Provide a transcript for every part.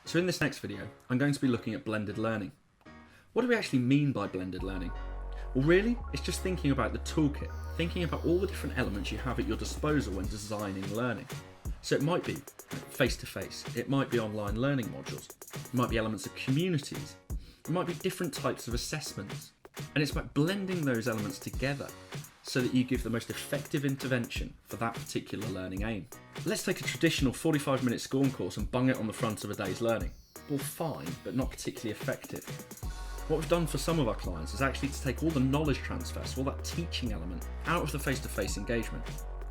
So in this next video, I'm going to be looking at blended learning. What do we actually mean by blended learning? Well, really, it's just thinking about the toolkit, thinking about all the different elements you have at your disposal when designing learning. So it might be face-to-face, it might be online learning modules, it might be elements of communities, it might be different types of assessments, and it's about blending those elements together so that you give the most effective intervention for that particular learning aim. Let's take a traditional 45-minute SCORM course and bung it on the front of a day's learning. Well, fine, but not particularly effective. What we've done for some of our clients is actually to take all the knowledge transfer, so all that teaching element, out of the face-to-face engagement.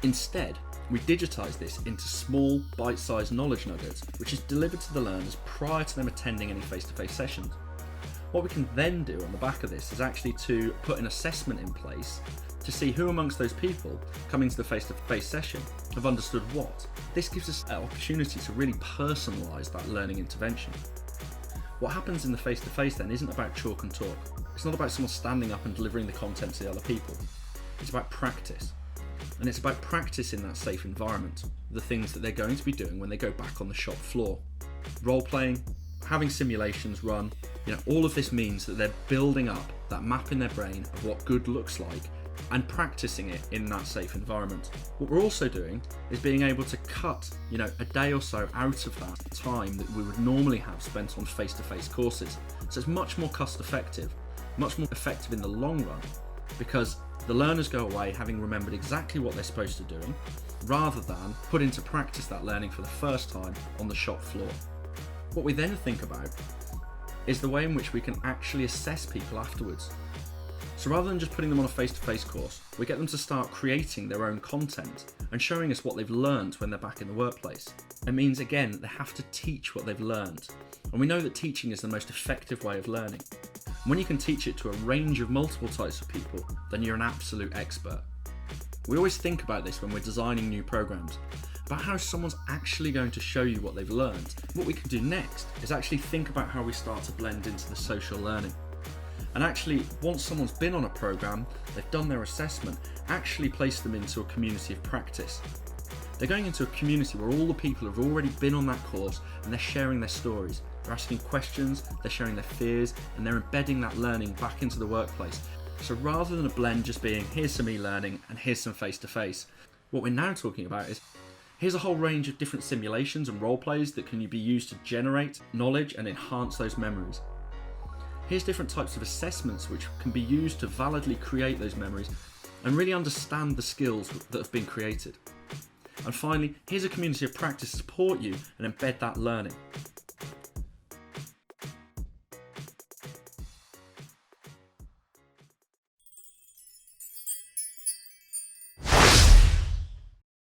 Instead, we digitise this into small, bite-sized knowledge nuggets, which is delivered to the learners prior to them attending any face-to-face sessions. What we can then do on the back of this is actually to put an assessment in place to see who amongst those people coming to the face-to-face session have understood what. This gives us an opportunity to really personalise that learning intervention. What happens in the face-to-face then isn't about chalk and talk. It's not about someone standing up and delivering the content to the other people. It's about practice. And it's about practice in that safe environment, the things that they're going to be doing when they go back on the shop floor. Role-playing, having simulations run, all of this means that they're building up that map in their brain of what good looks like and practicing it in that safe environment. What we're also doing is being able to cut, a day or so out of that time that we would normally have spent on face-to-face courses. So it's much more cost effective, much more effective in the long run, because the learners go away having remembered exactly what they're supposed to do, rather than put into practice that learning for the first time on the shop floor. What we then think about is the way in which we can actually assess people afterwards. So rather than just putting them on a face-to-face course, we get them to start creating their own content and showing us what they've learned when they're back in the workplace. It means, again, they have to teach what they've learned. And we know that teaching is the most effective way of learning. When you can teach it to a range of multiple types of people, then you're an absolute expert. We always think about this when we're designing new programs, about how someone's actually going to show you what they've learned. What we can do next is actually think about how we start to blend into the social learning. And actually, once someone's been on a program, they've done their assessment, actually place them into a community of practice. They're going into a community where all the people have already been on that course and they're sharing their stories. They're asking questions, they're sharing their fears, and they're embedding that learning back into the workplace. So rather than a blend just being, here's some e-learning and here's some face-to-face, what we're now talking about is, here's a whole range of different simulations and role plays that can be used to generate knowledge and enhance those memories. Here's different types of assessments which can be used to validly create those memories and really understand the skills that have been created. And finally, here's a community of practice to support you and embed that learning.